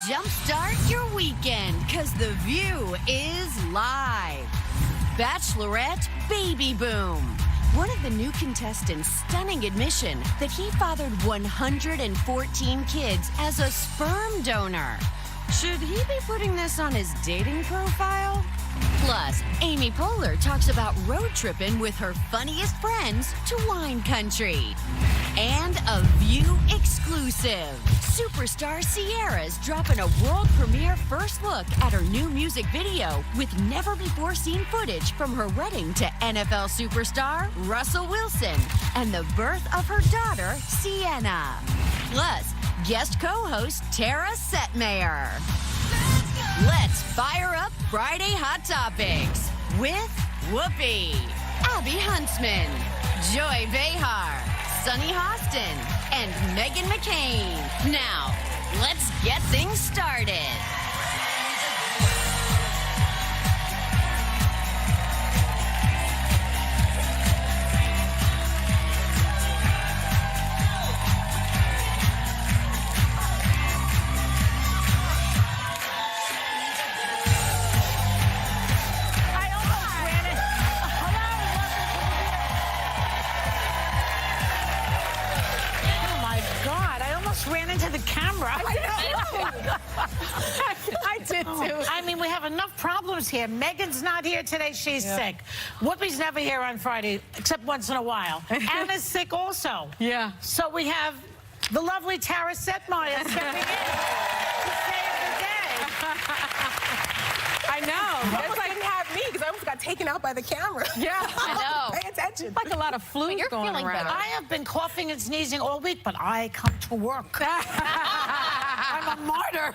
Jumpstart your weekend, because The View is live. Bachelorette baby boom. One of the new contestants' stunning admission that he fathered 114 kids as a sperm donor. Should he be putting this on his dating profile? Plus, Amy Poehler talks about road tripping with her funniest friends to wine country. And a View exclusive. Superstar Ciara's dropping a world premiere first look at her new music video with never-before-seen footage from her wedding to NFL superstar Russell Wilson and the birth of her daughter, Sienna. Plus, guest co-host Tara Setmayer. Let's fire up Friday Hot Topics with Whoopi, Abby Huntsman, Joy Behar, Sunny Hostin, and Megan McCain. Now, let's get things started. Ran into the camera. I did too. I mean, we have enough problems here. Megan's not here today. She's sick. Whoopi's never here on Friday, except once in a while. Anna's sick also. Yeah. So we have the lovely Tara Setmayer stepping in to save the day. I know. That's like, didn't have me because I almost got taken out by the camera. Yeah, I know. Pay attention. Like a lot of flu going around. Better. I have been coughing and sneezing all week, but I come to work. I'm a martyr.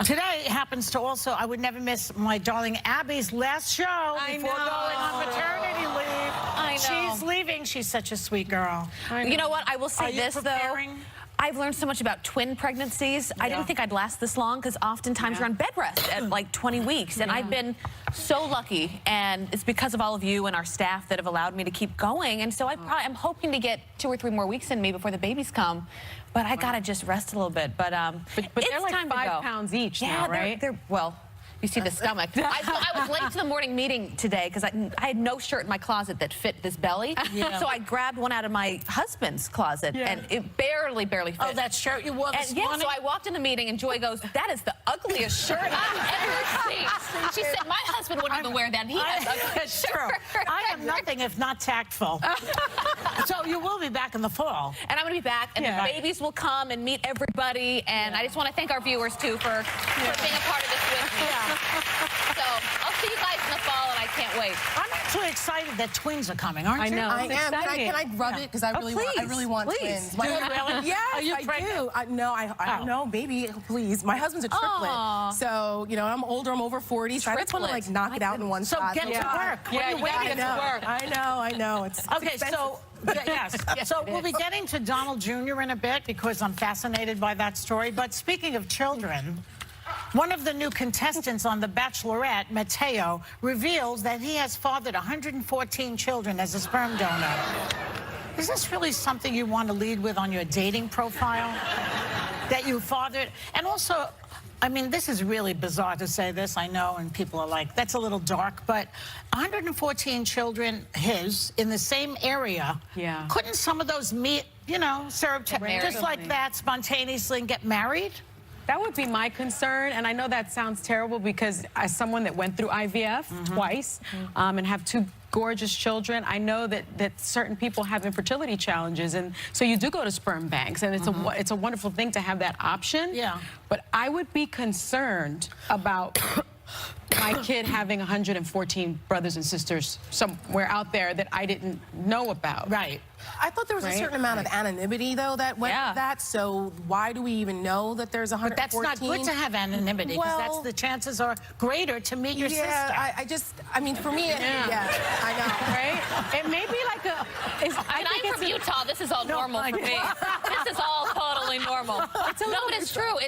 Today happens to also, I would never miss my darling Abby's last show before going on maternity leave. I know. She's leaving. She's such a sweet girl. You know what? I will say this, though. I've learned so much about twin pregnancies. I didn't think I'd last this long because oftentimes you're on bed rest at like 20 weeks. And I've been so lucky. And it's because of all of you and our staff that have allowed me to keep going. And so I'm hoping to get 2 or 3 more weeks in me before the babies come. But I got to just rest a little bit. But it's they're like time 5 to go. pounds each now, right? Well, you see the stomach. I was late to the morning meeting today because I had no shirt in my closet that fit this belly. So I grabbed one out of my husband's closet, and it barely fit. Oh, that shirt you wore this morning? So I walked in the meeting, and Joy goes, "That is the ugliest shirt I've ever seen." She said, "My husband wouldn't even wear that. And he has ugly shirt." I am nothing if not tactful. So you will be back in the fall. And I'm going to be back, and the babies will come and meet everybody. And I just want to thank our viewers, too, for being a part of this with me. So I'll see you guys in the fall, and I can't wait. I'm actually excited that twins are coming, aren't you? I know. I am. Can I rub it? Because I really want twins. Do you really? Yes, Are you I pregnant? do. I don't know, baby, please. My husband's a triplet. Aww. So, you know, I'm older, I'm over 40, so I just want to like knock it out in one So shot. get to work. Yeah, What are you waiting for? I know. It's Okay, expensive. so, yes. So we'll be getting to Donald Jr. in a bit because I'm fascinated by that story. But speaking of children, one of the new contestants on The Bachelorette, Mateo, reveals that he has fathered 114 children as a sperm donor. Is this really something you want to lead with on your dating profile? That you fathered? And also, I mean, this is really bizarre to say this, I know, and people are like, that's a little dark, but 114 children, in the same area. Yeah. Couldn't some of those meet, you know, serve just like that spontaneously and get married? That would be my concern, and I know that sounds terrible because as someone that went through IVF twice and have 2 gorgeous children, I know that certain people have infertility challenges, and so you do go to sperm banks, and it's a wonderful thing to have that option. Yeah. But I would be concerned about my kid having 114 brothers and sisters somewhere out there that I didn't know about. Right. I thought there was a certain amount of anonymity, though, that went with that. So why do we even know that there's 114? But that's not good to have anonymity, because Well, the chances are greater to meet your sister. I mean, for me, I know. Right? It may be like a... I'm from Utah. This is all normal for me. This is all totally normal. No, but it's true.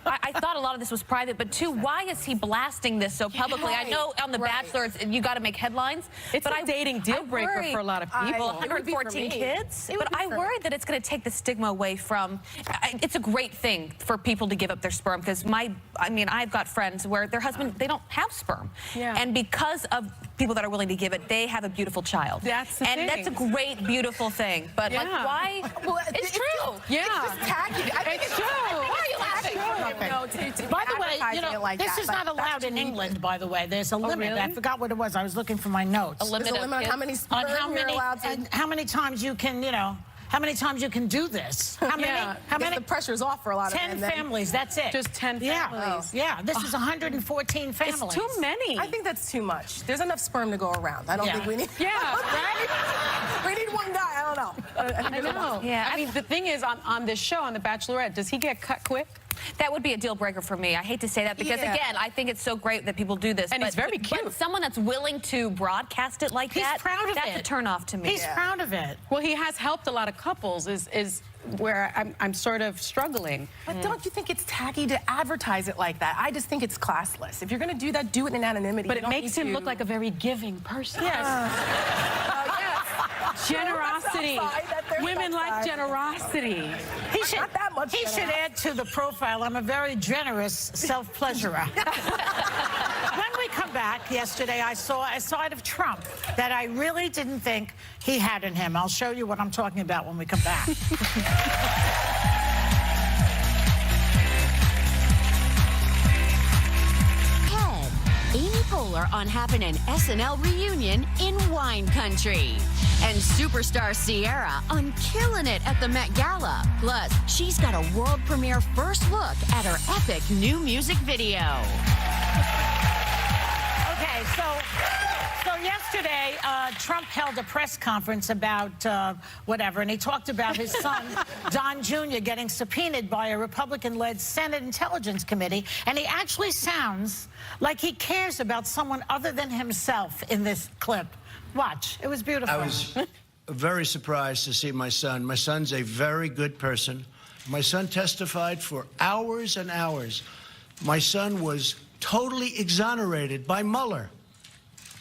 I thought a lot of this was private, but too, why is he blasting this so publicly? I know on The Bachelor, you got to make headlines. It's a dating deal breaker for a lot of people. 114 kids. kids. But I worry that it's going to take the stigma away from. It's a great thing for people to give up their sperm because I've got friends where their husband they don't have sperm, and because of people that are willing to give it, they have a beautiful child. That's the thing. That's a great, beautiful thing. But like, why? Well, it's true. It's just tacky. It's true. Why are you laughing? By the way, you know, like this that, is not allowed in England, by the way. There's a limit. really? I forgot what it was. I was looking for my notes. There's a limit on how many sperm you're allowed to... and how many times you can, you know, how many times you can do this? How many? How many? The pressure's off for a lot of 10 men. families, that's it. Just 10 families. Yeah, this is 114 families. It's too many. I think that's too much. There's enough sperm to go around. I don't think we need... Yeah, right? We need one guy. I don't know. I know. Yeah. I mean, the thing is, on this show, on The Bachelorette, does he get cut quick? That would be a deal breaker for me. I hate to say that because, again, I think it's so great that people do this. And he's very cute. But someone that's willing to broadcast it like He's that, proud of that's it. a turnoff to me. He's proud of it. Well, he has helped a lot of couples, is where I'm sort of struggling. But don't you think it's tacky to advertise it like that? I just think it's classless. If you're going to do that, do it in anonymity. But it makes him look like a very giving person. Yes. Generosity. There's Women that like side. generosity. He should, Not that much he should add to the profile, I'm a very generous self-pleasurer. When we come back, yesterday I saw a side of Trump that I really didn't think he had in him. I'll show you what I'm talking about when we come back. Amy Poehler on having an SNL reunion in wine country. And superstar Ciara on killing it at the Met Gala. Plus, she's got a world premiere first look at her epic new music video. Okay, so yesterday, Trump held a press conference about whatever, and he talked about his son, Don Jr., getting subpoenaed by a Republican-led Senate Intelligence Committee, and he actually sounds like he cares about someone other than himself in this clip. Watch. It was beautiful. I was very surprised to see my son. My son's a very good person. My son testified for hours and hours. My son was totally exonerated by Mueller,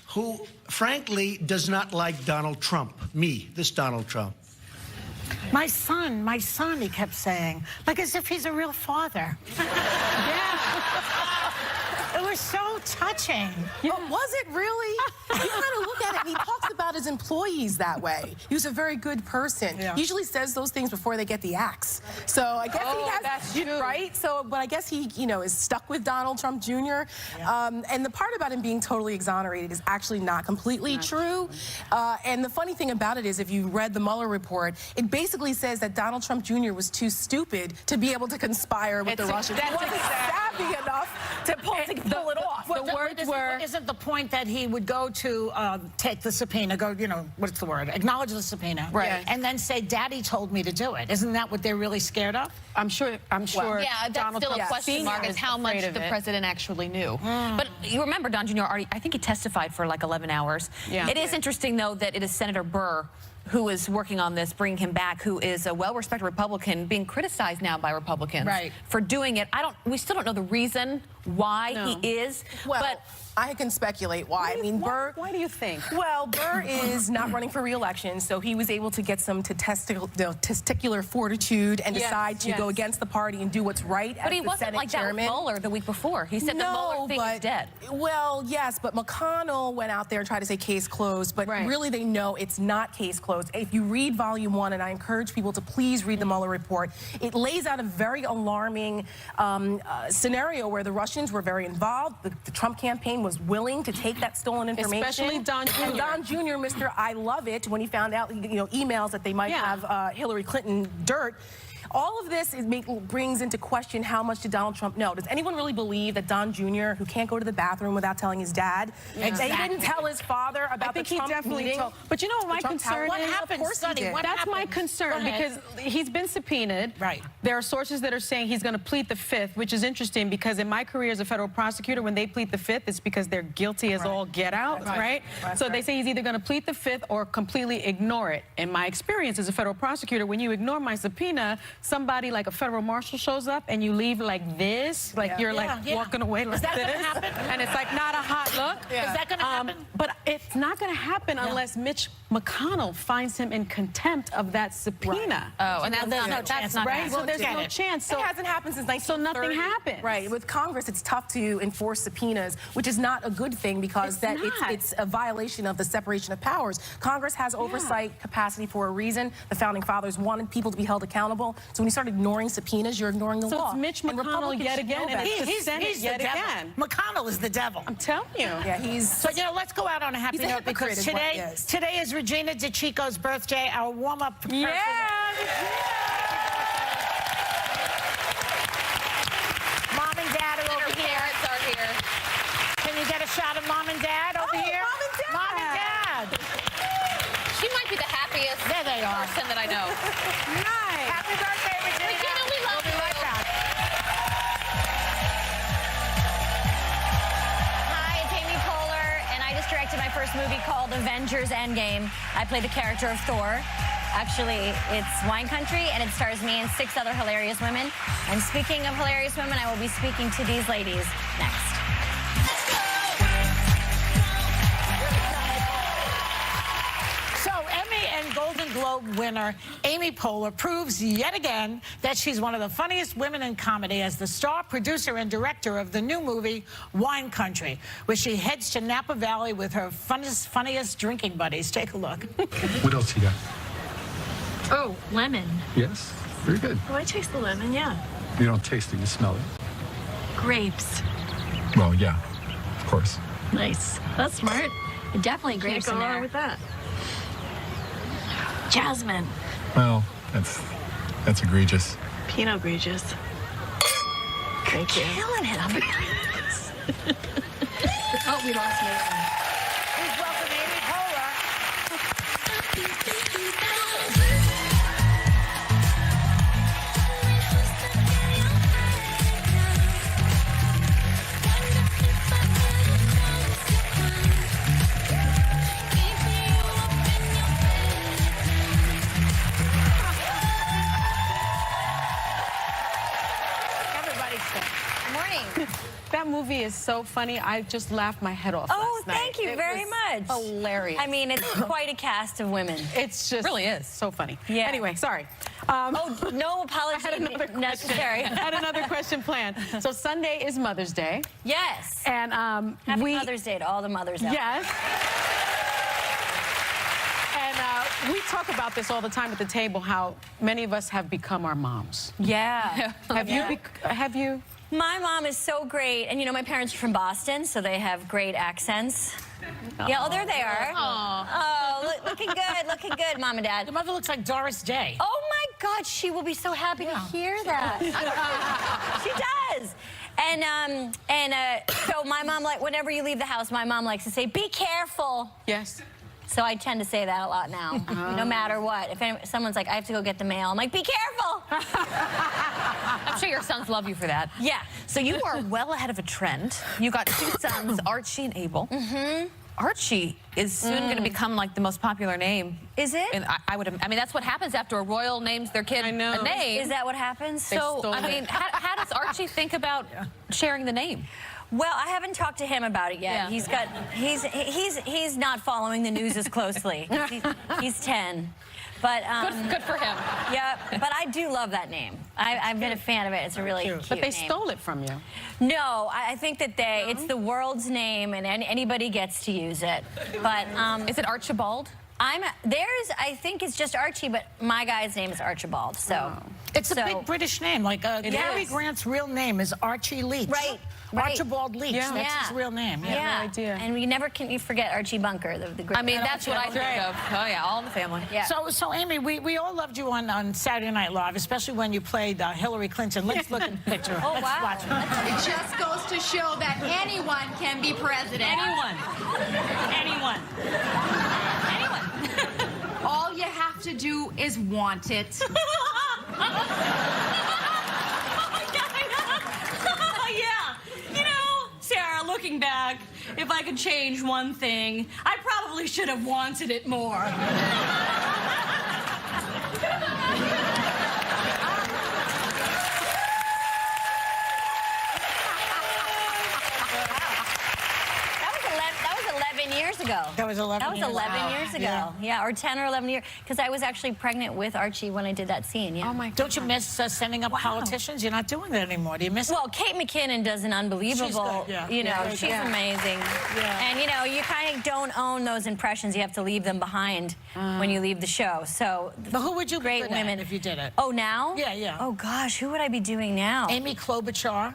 who, frankly, does not like Donald Trump. Me, this Donald Trump. My son, he kept saying, like as if he's a real father. It was so touching. But was it really? You kind of look at it, and he talks about his employees that way. He was a very good person. Yeah. He usually says those things before they get the axe. So I guess he has, that's true. right? So, but I guess he, you know, is stuck with Donald Trump Jr. And the part about him being totally exonerated is actually not completely true. And the funny thing about it is, if you read the Mueller report, it basically says that Donald Trump Jr. was too stupid to be able to conspire with the Russians. He wasn't savvy enough to pull it off. The words were... Isn't the point that he would go to take the subpoena, what's the word? Acknowledge the subpoena. Right. Yes. And then say, Daddy told me to do it. Isn't that what they're really scared of? I'm sure. Yeah, that's Donald still a Trump question mark is how much the president actually knew. But you remember Don Jr. already, I think he testified for like 11 hours. Yeah. It is interesting, though, that it is Senator Burr who is working on this, bringing him back, who is a well-respected Republican, being criticized now by Republicans for doing it. We still don't know the reason why he is. Well, but I can speculate why. I mean, Burr... Why do you think? Well, Burr is not running for re-election, so he was able to get some testicular fortitude and decide to go against the party and do what's right as the Senate chairman. But he wasn't like that with Mueller the week before. He said the Mueller thing is dead. Well, yes, but McConnell went out there and tried to say case closed, but really they know it's not case closed. If you read Volume 1, and I encourage people to please read the Mueller report, it lays out a very alarming scenario where the Russians were very involved. The Trump campaign was willing to take that stolen information. Especially Don Jr. And Don Jr., Mr. I love it, when he found out, emails that they might have Hillary Clinton dirt. All of this brings into question how much did Donald Trump know. Does anyone really believe that Don Jr., who can't go to the bathroom without telling his dad, they didn't tell his father about the Trump meeting? Told. But you know what my concern is? What happened, Sonny? That's my concern because he's been subpoenaed. Right. There are sources that are saying he's going to plead the Fifth, which is interesting because in my career as a federal prosecutor, when they plead the Fifth, it's because they're guilty as all get out, right? So they say he's either going to plead the Fifth or completely ignore it. In my experience as a federal prosecutor, when you ignore my subpoena, somebody like a federal marshal shows up and you leave like this, like you're like walking away like that this, gonna happen? and it's like not a hot look. Is that going to happen? But it's not going to happen unless Mitch McConnell finds him in contempt of that subpoena. Oh, and that's not right. Well, there's no chance. So it hasn't happened since 1930. So nothing happens. Right. With Congress, it's tough to enforce subpoenas, which is not a good thing because it's a violation of the separation of powers. Congress has oversight capacity for a reason. The Founding Fathers wanted people to be held accountable. So when you start ignoring subpoenas, you're ignoring the law. So it's Mitch McConnell yet again, and it's the Senate yet again. McConnell is the devil. I'm telling you. Yeah, he's... So, you know, let's go out on a happy note because today is Regina DeChico's birthday. Our warm-up person. Mom and Dad are over here. Parents are here. Can you get a shot of Mom and Dad over here? Mom and Dad. Mom and Dad. She might be the happiest There they are. person that I know. Nice. Happy birthday, Regina. Regina, we love We'll be right you. back. Hi, it's Amy Poehler, and I just directed my first movie called Avengers Endgame. I play the character of Thor. Actually, it's Wine Country, and it stars me and 6 other hilarious women. And speaking of hilarious women, I will be speaking to these ladies next. So, Emmy and Golden Globe winner Amy Poehler proves yet again that she's one of the funniest women in comedy as the star, producer, and director of the new movie Wine Country, where she heads to Napa Valley with her funniest drinking buddies. Take a look. What else you got? Oh, lemon. Yes, very good. Oh, I taste the lemon, yeah. You don't taste it, you smell it. Grapes. Well, yeah, of course. Nice. That's smart. Definitely grapes in there. With that. Jasmine. Well, that's egregious. Pinot egregious. Thank you. Killing it. Oh, we lost Nathan. Please welcome Amy Poehler. That movie is so funny. I just laughed my head off last night. Thank you very much. Hilarious. I mean, it's quite a cast of women. It's just Really is. so funny. Yeah. Anyway, sorry. No apology necessary. I had another question planned. So Sunday is Mother's Day. Yes. And Happy Mother's Day to all the mothers out there. Yes. And we talk about this all the time at the table, how many of us have become our moms. Yeah. Have you? My mom is so great. And, you know, my parents are from Boston, so they have great accents. Yeah, there they are. Oh, looking good, Mom and Dad. Your mother looks like Doris Day. Oh, my God, she will be so happy to hear that. She does. And so my mom, like, whenever you leave the house, my mom likes to say, be careful. Yes. So I tend to say that a lot now, no matter what. If someone's like, I have to go get the mail, I'm like, be careful. I'm sure your sons love you for that. Yeah. So you are well ahead of a trend. You got 2 sons, Archie and Abel. Mm-hmm. Archie is soon going to become like the most popular name. Is it? And I mean, that's what happens after a royal names their kid a name. Is that what happens? So, I mean, how does Archie think about sharing the name? Well, I haven't talked to him about it yet. Yeah. He's not following the news as closely. He's 10. But good for him. Yeah, but I do love that name. I've been a fan of it. It's a really cute But they name. stole it from you. No, I think that it's the world's name and anybody gets to use it. But is it Archibald? I think it's just Archie, but my guy's name is Archibald. So It's a big British name. Like Cary Grant's real name is Archie Leach. Right. Archibald Leach. Yeah. That's his real name. Yeah. No idea. And we never can forget Archie Bunker, the great. I mean, that's what I think of. Oh, yeah, all in the family. Yeah. So Amy, we all loved you on Saturday Night Live, especially when you played Hillary Clinton. Let's look at the picture. Oh, Let's wow. watch it. It just goes to show that anyone can be president. Anyone. All you have to do is want it. Yeah. You know, Sarah, looking back, if I could change one thing, I probably should have wanted it more. 11 years ago. That was 11 That was years 11 ago. years ago. Yeah, or 10 or 11 years. Because I was actually pregnant with Archie when I did that scene. Yeah. Oh my God. Don't you miss sending up politicians? You're not doing that anymore. Do you miss it? Well, Kate McKinnon does an unbelievable, She's good, yeah. you know, Yeah, she's yeah. amazing. Yeah. And, you know, you kind of don't own those impressions. You have to leave them behind when you leave the show. So, But who would you be great good at women if you did it? Oh, now? Yeah, yeah. Oh, gosh, who would I be doing now? Amy Klobuchar.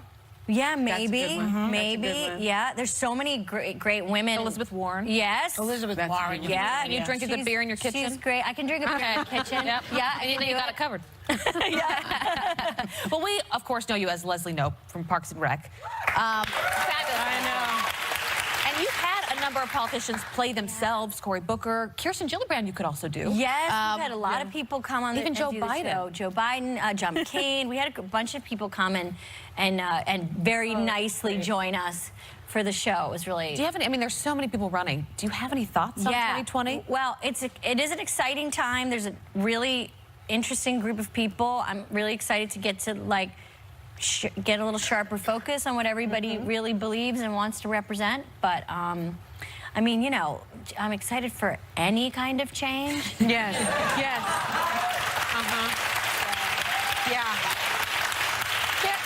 Yeah, maybe. good one. Maybe. That's a good one. Yeah, there's so many great women. Elizabeth Warren. Yes. Elizabeth That's Warren. good. Yeah. You drink a good beer in your kitchen? She's great. I can drink a beer in the kitchen. Yep. Yeah, I And can you do got it covered. Yeah. Well, we, of course, know you as Leslie Knope from Parks and Rec. Fabulous. I know. And you've had a number of politicians play themselves. Cory Booker, Kirsten Gillibrand you could also do. Yes, we've had a lot of people come on Even and Joe do the Biden. show. Joe Biden, John McCain. We had a bunch of people come and very nicely join us for the show. It was really... Do you have any, I mean, there's so many people running. Do you have any thoughts on 2020? Well, it is an exciting time. There's a really interesting group of people. I'm really excited to get to, like, get a little sharper focus on what everybody really believes and wants to represent. But, I mean, you know, I'm excited for any kind of change. Yes. Yes. Yeah.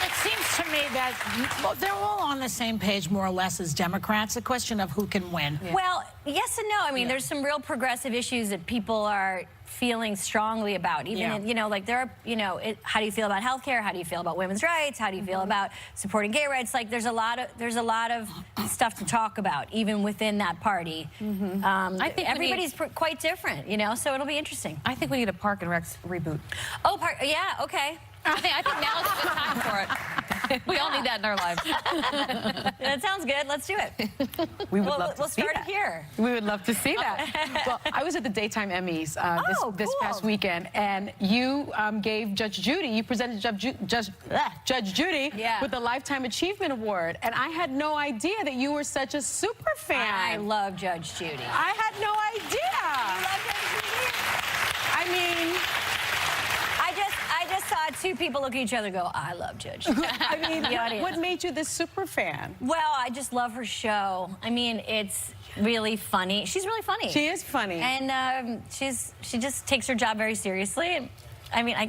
It seems to me that they're all on the same page, more or less, as Democrats. A question of who can win. Yeah. Well, yes and no. I mean, there's some real progressive issues that people are feeling strongly about. Even, in, you know, like there are, you know, how do you feel about healthcare? How do you feel about women's rights? How do you feel about supporting gay rights? Like, there's a lot of stuff to talk about, even within that party. I think everybody's quite different, you know. So it'll be interesting. I think we need a Park and Rec reboot. Oh, yeah, okay. I think now is a good time for it. We all need that in our lives. That sounds good. Let's do it. We would love to we'll see start that. it here. We would love to see that. Well, I was at the Daytime Emmys this past weekend, and you gave Judge Judy, you presented Judge Judy with the Lifetime Achievement Award, and I had no idea that you were such a super fan. I love Judge Judy. I had no idea. You love Judge Judy? I mean... I just saw two people look at each other and go, I love Judge Judy. I mean, what made you this super fan? Well, I just love her show. I mean, it's really funny. She's really funny. She is funny. And she just takes her job very seriously. I mean, I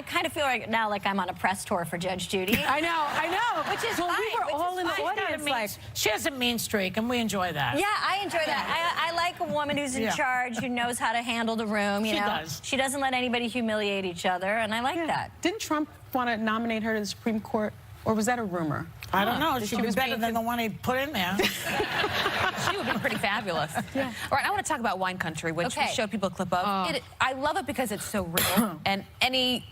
kind of feel right now like I'm on a press tour for Judge Judy. I know. Which is well, fine. we were all in the audience like... She has a mean streak, and we enjoy that. Yeah, I enjoy that. I like a woman who's in charge, who knows how to handle the room, you know. Does. She doesn't let anybody humiliate each other, and I like that. Didn't Trump want to nominate her to the Supreme Court, or was that a rumor? I don't know. She She'd be was better being than the one he put in there. She would be pretty fabulous. Yeah. All right, I want to talk about Wine Country, which we showed people a clip of. I love it because it's so real, and any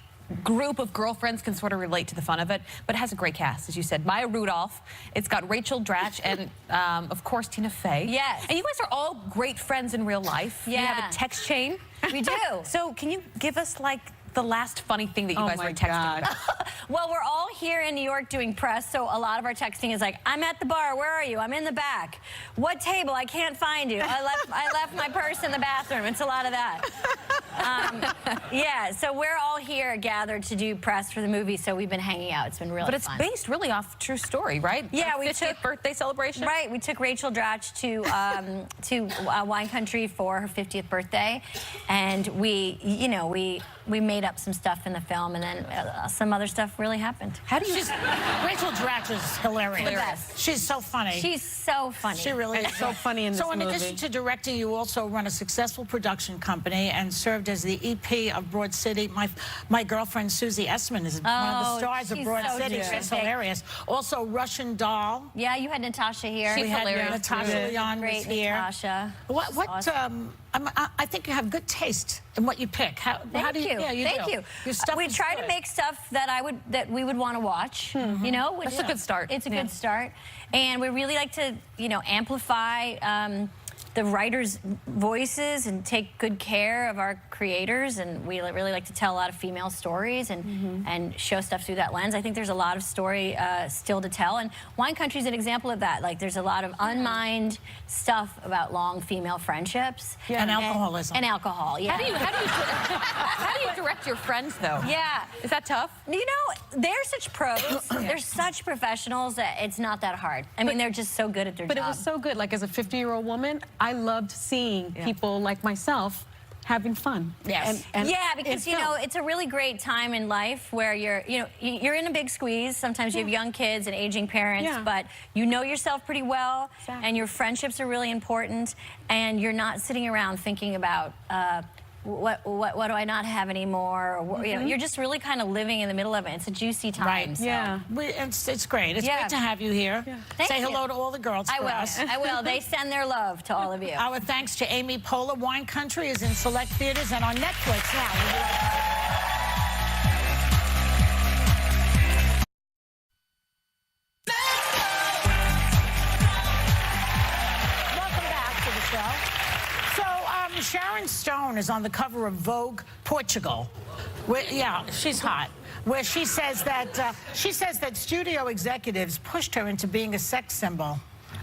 group of girlfriends can sort of relate to the fun of it, but it has a great cast, as you said. Maya Rudolph, it's got Rachel Dratch, and of course Tina Fey. Yes. And you guys are all great friends in real life. Yeah. You have a text chain. We do. So can you give us, like, the last funny thing that you guys were texting about? Well, we're all here in New York doing press, so a lot of our texting is like, I'm at the bar, where are you? I'm in the back. What table? I can't find you. I left my purse in the bathroom. It's a lot of that. Yeah, so we're all here gathered to do press for the movie, so we've been hanging out. It's been really fun. But it's based really off true story, right? Yeah, we 50th took birthday celebration. Right, we took Rachel Dratch to Wine Country for her 50th birthday, and we made up some stuff in the film, and then some other stuff really happened. How do you? Rachel Dratch is hilarious. Hilarious. She's so funny. She's so funny. She really is so funny in this movie. So in addition to directing, you also run a successful production company and served as the EP of Broad City. My girlfriend Susie Essman is one of the stars of Broad City. She's hilarious. Also Russian Doll. Yeah, you had Natasha here. We had Natasha Leon was here. Natasha. What? Awesome. I think you have good taste in what you pick. How do you? Yeah, you Thank do. you. Your stuff we is try good. to make stuff that we would want to watch. You know, That's a good start. It's a good start, and we really like to amplify the writers' voices and take good care of our creators, and we really like to tell a lot of female stories and show stuff through that lens. I think there's a lot of story still to tell, and Wine Country is an example of that. Like, there's a lot of unmined stuff about long female friendships and alcoholism and alcohol. Yeah. How do you direct your friends, though? Yeah. Is that tough? You know, they're such pros. They're such professionals that it's not that hard. I mean, they're just so good at their But job. it was so good. Like, as a 50-year-old woman, I loved seeing people like myself having fun. Yes. Yeah, because, you know, it's a really great time in life where you're in a big squeeze. Sometimes you have young kids and aging parents, but you know yourself pretty well, and your friendships are really important, and you're not sitting around thinking about, what do I not have anymore? Or, you know, you're just really kind of living in the middle of it. It's a juicy time. Right. So. Yeah. It's great. It's great to have you here. Thank Say you. hello to all the girls I for will. us. I will. They send their love to all of you. Our thanks to Amy Poehler. Wine Country is in select theaters and on Netflix now. Sharon Stone is on the cover of Vogue Portugal. She's hot. Where she says that studio executives pushed her into being a sex symbol.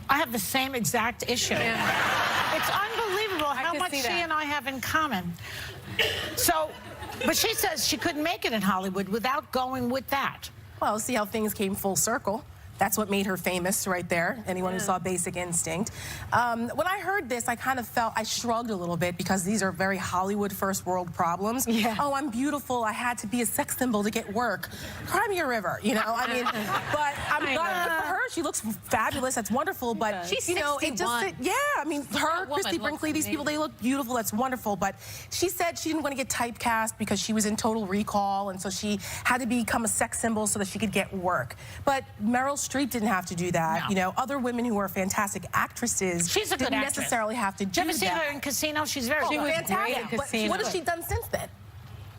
I have the same exact issue. It's unbelievable how much she and I have in common. So, but she says she couldn't make it in Hollywood without going with that. Well, see how things came full circle. That's what made her famous right there, anyone who saw Basic Instinct. When I heard this, I kind of I shrugged a little bit because these are very Hollywood first world problems. Yeah. Oh, I'm beautiful. I had to be a sex symbol to get work. Cry me a river, you know? I mean, but I'm glad good for her. She looks fabulous. That's wonderful. But, she's you know, 61. I mean, her, Christy Brinkley, these people, they look beautiful. That's wonderful. But she said she didn't want to get typecast because she was in Total Recall, and so she had to become a sex symbol so that she could get work. But Meryl Streep didn't have to do that. No. You know, other women who are fantastic actresses didn't necessarily have to do that. Did you ever see her in Casino? She's very good. Fantastic. But what has she done since then?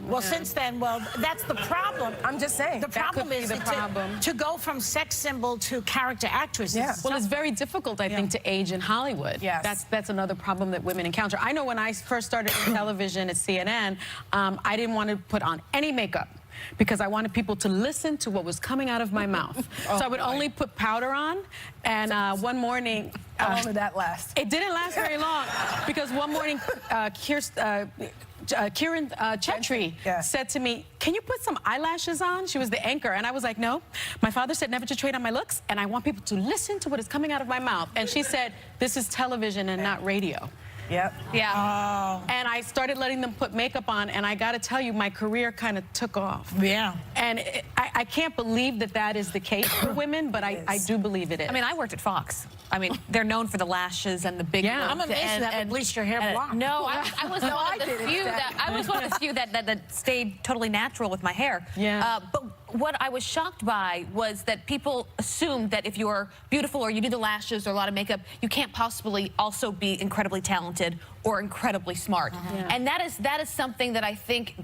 Well, since then, that's the problem. I'm just saying. The problem is to go from sex symbol to character actress. Yeah. Well, it's very difficult, I think, to age in Hollywood. Yes. That's another problem that women encounter. I know when I first started in television at CNN, I didn't want to put on any makeup because I wanted people to listen to what was coming out of my mouth. So I would only put powder on, and one morning... How long did that last? It didn't last very long, because one morning, Kieran Chetry said to me, "Can you put some eyelashes on?" She was the anchor, and I was like, "No. My father said never to trade on my looks, and I want people to listen to what is coming out of my mouth." And she said, "This is television and not radio." Yep. Yeah. Oh. And I started letting them put makeup on, and I got to tell you, my career kind of took off. Yeah. And I can't believe that is the case for women, but I do believe it is. I mean, I worked at Fox. I mean, they're known for the lashes and the big. Yeah. I'm amazed you haven't bleached your hair blonde. No, I was one of the few that stayed totally natural with my hair. Yeah. But what I was shocked by was that people assumed that if you're beautiful or you do the lashes or a lot of makeup, you can't possibly also be incredibly talented or incredibly smart. And that is something that I think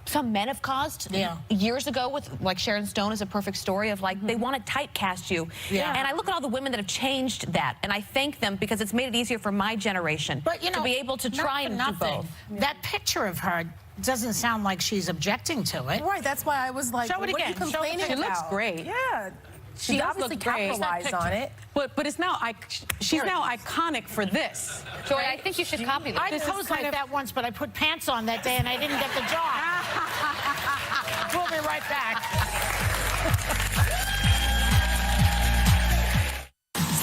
some men have caused years ago with, like, Sharon Stone is a perfect story of, like, they want to typecast you. And I look at all the women that have changed that, and I thank them because it's made it easier for my generation to be able to try and do both. That picture of her doesn't sound like she's objecting to it. Right, that's why I was like, Show it what again. are you complaining about? She looks great. Yeah. She does obviously look great. capitalized on it. But it's now, she's now iconic for this. Joy, I think you should copy this. I posed like that once, but I put pants on that day and I didn't get the job. We'll be right back.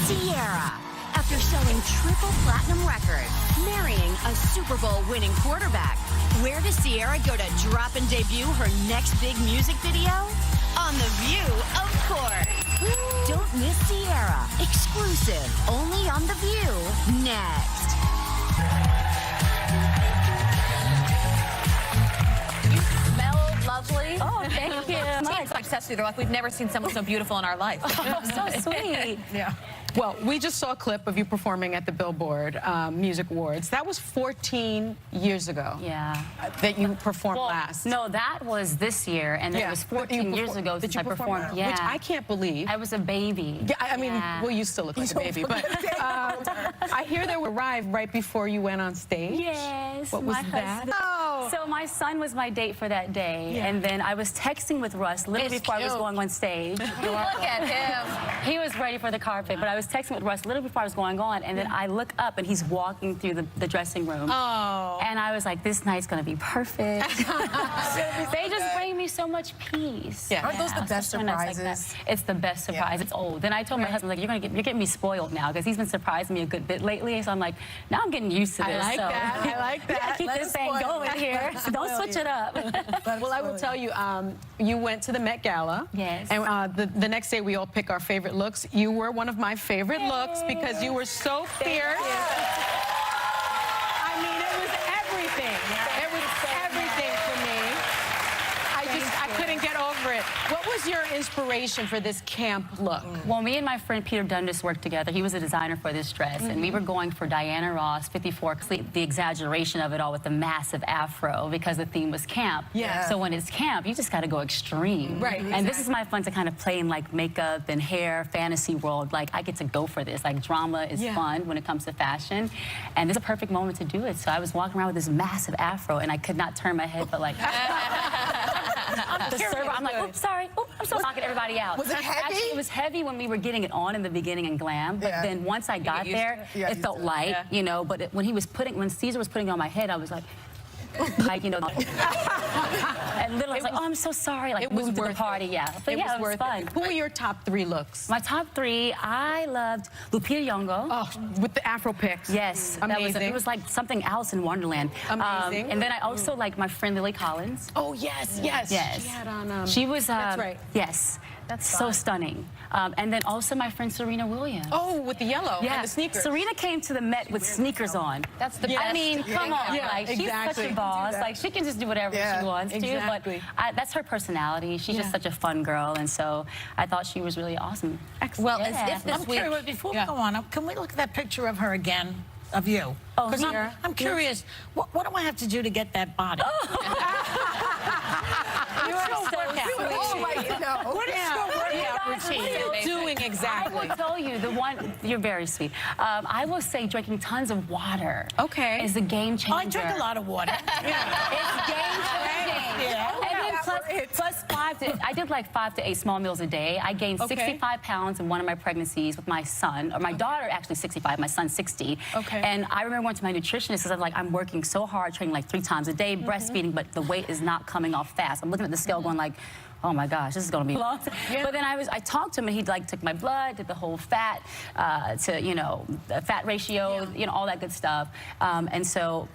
Ciara, after selling triple platinum records, marrying a Super Bowl winning quarterback, where does Ciara go to drop and debut her next big music video? On The View, of course. Don't miss Ciara. Exclusive, only on The View. Next. You smell lovely. Oh, thank you. Teams like Cecily, they're like, we've never seen someone so beautiful in our life. Oh, so sweet. Yeah. Well, we just saw a clip of you performing at the Billboard Music Awards. That was 14 years ago. Yeah. That you performed Well, last. no, that was this year, and then it was 14 years ago since I performed. Yeah. Which I can't believe. I was a baby. Yeah, I mean, well, you still look like a baby, but I hear they arrived right before you went on stage. Yes. What was my that? husband. Oh. So my son was my date for that day, and then I was texting with Russ literally before I was going on stage. Look at him. He was ready for the carpet, but I was texting with Russ literally before I was going on, and then I look up and he's walking through the dressing room. Oh. And I was like, this night's gonna be perfect. They just bring me so much peace. Yeah. Aren't those the best so nice like surprises? that. It's the best surprise. It's old. Then I told my husband, like, you're getting me spoiled now, because he's been surprising me a good bit lately. So I'm like, now I'm getting used to this. I like that. I like that. Keep this thing going here. Don't switch it up. Well, I will tell you, you went to the Met Gala. Yes. And the next day, we all pick our favorite looks. You were one of my favorite looks because you were so fierce. I mean, it was everything. It was everything for me. I couldn't get over it. What was your inspiration for this camp look? Well, me and my friend Peter Dundas worked together. He was a designer for this dress, and we were going for Diana Ross 54, the exaggeration of it all with the massive afro, because the theme was camp. Yeah. So when it's camp, you just got to go extreme. Right. And this is my fun to kind of play in like makeup and hair, fantasy world. Like, I get to go for this. Like, drama is fun when it comes to fashion, and this is a perfect moment to do it. So I was walking around with this massive afro, and I could not turn my head, but like. The server, I'm like, oops, sorry. Oops, I'm so knocking everybody out. Was it heavy? Actually, it was heavy when we were getting it on in the beginning and glam, but then once I got there, it felt light, you know, but when Caesar was putting it on my head, I was like, you know, and literally I was like, oh, I'm so sorry, like, moving to the party, But It was fun. fun. Who were your top 3 looks? My top 3, I loved Lupita Nyong'o. Oh, with the Afro picks. Yes, amazing. It was like something Alice in Wonderland. Amazing. And then I also like my friend Lily Collins. Oh, yes, yes. Yes. She had on, she was, that's right. Yes. That's so stunning. And then also my friend Serena Williams. Oh, with the yellow and the sneakers. Serena came to the Met with sneakers on. That's the best. I mean, come on. Yeah, Like, she's such a boss. Like, she can just do whatever she wants to. But that's her personality. She's just such a fun girl. And so I thought she was really awesome. Well, if this week... Before we go on, can we look at that picture of her again? Of you? Oh, Because here. I'm curious, what do I have to do to get that body? You are so What is your workout routine? What are you doing exactly? I will tell you, you're very sweet. I will say drinking tons of water is a game changer. I drink a lot of water. It's game changing. And then plus I did like 5 to 8 small meals a day. I gained 65 pounds in one of my pregnancies with my son, or my daughter actually 65, my son 60. And I remember going to my nutritionist and I was like, I'm working so hard, training like 3 times a day, breastfeeding, but the weight is not coming off fast. I'm looking at the scale going like, oh my gosh, this is gonna be long. But then I talked to him and he like took my blood, did the whole fat to, you know, the fat ratio, you know, all that good stuff. And so,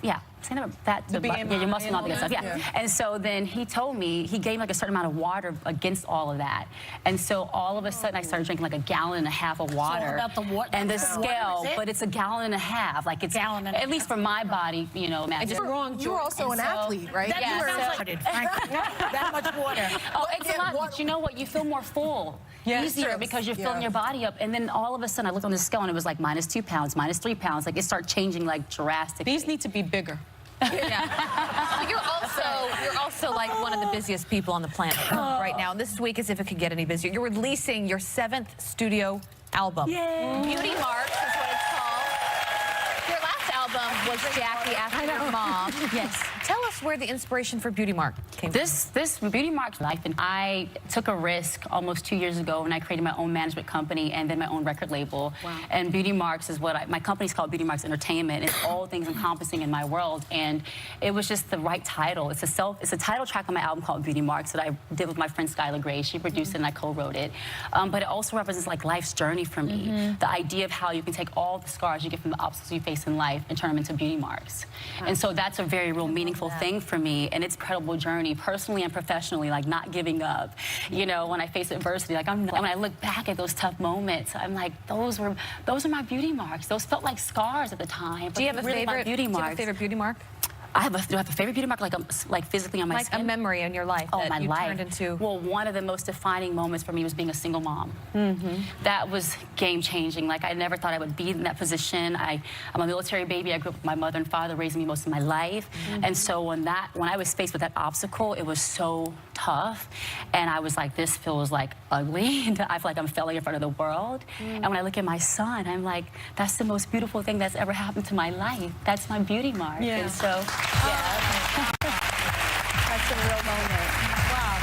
fat to your muscle and all that good stuff. And so then he told me, he gave like a certain amount of water against all of that. And so all of a sudden I started drinking like 1.5 gallons of water. About the water. And the scale, but it's 1.5 gallons. Like it's, at least for my body, you know, You're also an athlete, right? That much water. Oh, it's a lot, but you know what? You feel more full. Easier because you're filling your body up. And then all of a sudden I looked on the scale and it was like -2 pounds, -3 pounds. Like it started changing like drastically. These need to be bigger. You're also like one of the busiest people on the planet right now. And this week, as if it could get any busier, you're releasing your 7th studio album. Yay. Beauty Marks is what it's called. Your last album was Jackie after your mom. Yes. Tell us where the inspiration for Beauty Mark came from. This Beauty Mark's life, and I took a risk almost 2 years ago when I created my own management company and then my own record label. Wow. And Beauty Marks is my company's called Beauty Marks Entertainment. It's all things encompassing in my world, and it was just the right title. It's a title track on my album called Beauty Marks that I did with my friend Skylar Gray. She produced it and I co-wrote it. But it also represents like life's journey for me. The idea of how you can take all the scars you get from the obstacles you face in life and turn them into beauty marks. And so that's a very real meaningful thing for me, and it's an incredible journey, personally and professionally, like not giving up. You know, when I face adversity, like when I look back at those tough moments, I'm like, those are my beauty marks. Those felt like scars at the time. Do you have a favorite beauty mark? do I have a favorite beauty mark, like physically on my skin? Like a memory in your life Oh, that my you life. turned into. Well, one of the most defining moments for me was being a single mom. That was game-changing. Like, I never thought I would be in that position. I'm a military baby. I grew up with my mother and father raising me most of my life. And so when I was faced with that obstacle, it was so tough. And I was like, this feels like ugly. And I feel like I'm failing in front of the world. And when I look at my son, I'm like, that's the most beautiful thing that's ever happened to my life. That's my beauty mark. Yeah. And so, yeah. That's a real moment. Wow.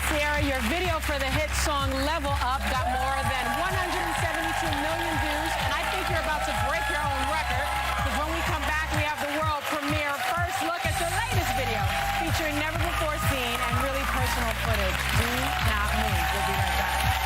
Ciara, your video for the hit song Level Up got more than 172 million views, and I think you're about to break your own record, because when we come back, we have the world premiere first look at your latest video, featuring never before seen and really personal footage. Do not move. We'll be right back.